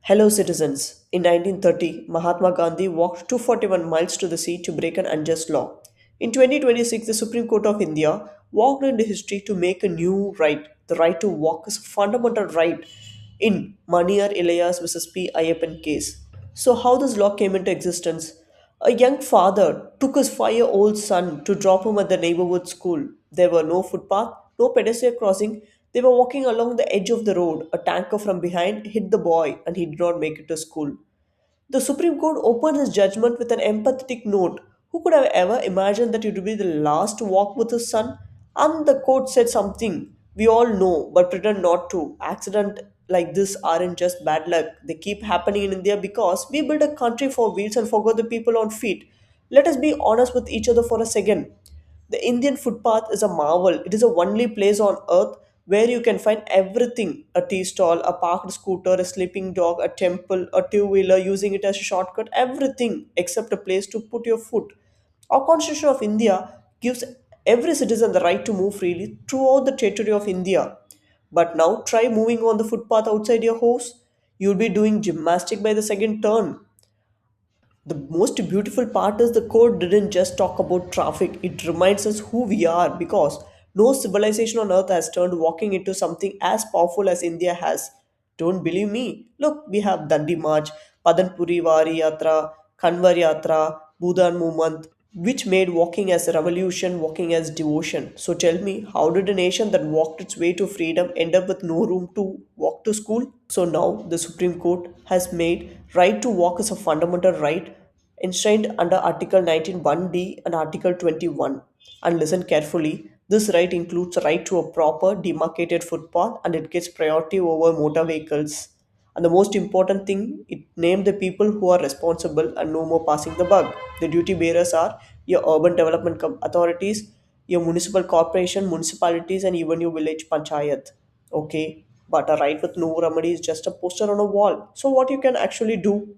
Hello, citizens. In 1930, Mahatma Gandhi walked 241 miles to the sea to break an unjust law. In 2026, the Supreme Court of India walked into history to make a new right. The right to walk is a fundamental right in Maniyar Ilayas versus P. Ayyappan case. So, how this law came into existence? A young father took his 5-year-old son to drop him at the neighborhood school. There were no footpath, no pedestrian crossing. They were walking along the edge of the road. A tanker from behind hit the boy and he did not make it to school. The Supreme Court opened his judgment with an empathetic note. Who could have ever imagined that it would be the last to walk with his son? And the court said something we all know but pretend not to. Accidents like this aren't just bad luck. They keep happening in India because we built a country for wheels and forgot the people on feet. Let us be honest with each other for a second. The Indian footpath is a marvel. It is the only place on earth where you can find everything: a tea stall, a parked scooter, a sleeping dog, a temple, a two wheeler using it as a shortcut, everything except a place to put your foot. Our Constitution of India gives every citizen the right to move freely throughout the territory of India. But now try moving on the footpath outside your house. You'll be doing gymnastic by the second turn. The most beautiful part is the code didn't just talk about traffic, it reminds us who we are because no civilization on earth has turned walking into something as powerful as India has. Don't believe me? Look, we have Dandi March, Padanpuri Vari Yatra, Kanvar Yatra, Bhudan movement, which made walking as a revolution, walking as devotion. So tell me, how did a nation that walked its way to freedom end up with no room to walk to school? So now the Supreme Court has made right to walk as a fundamental right enshrined under Article 19(1)(d) and Article 21. And listen carefully, this right includes a right to a proper demarcated footpath and it gets priority over motor vehicles. And the most important thing, it named the people who are responsible and no more passing the buck. The duty bearers are your urban development authorities, your municipal corporation, municipalities, and even your village panchayat. Okay, but a right with no remedy is just a poster on a wall. So, what you can actually do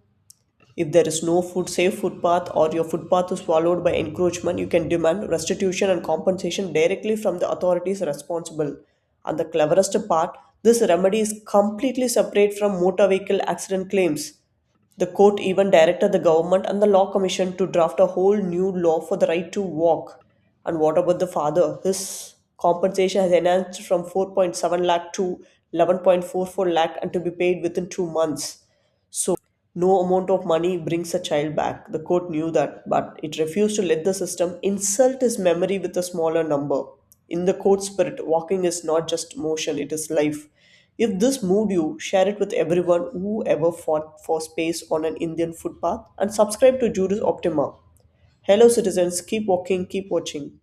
if there is no food safe footpath or your footpath is swallowed by encroachment, you can demand restitution and compensation directly from the authorities responsible. And the cleverest part, this remedy is completely separate from motor vehicle accident claims. The court even directed the government and the law commission to draft a whole new law for the right to walk. And what about the father? His compensation has enhanced from 4.7 lakh to 11.44 lakh and to be paid within 2 months. So no amount of money brings a child back. The court knew that, but it refused to let the system insult his memory with a smaller number. In the court spirit, walking is not just motion, it is life. If this moved you, share it with everyone who ever fought for space on an Indian footpath and subscribe to JurisOptima. Hello, citizens, keep walking, keep watching.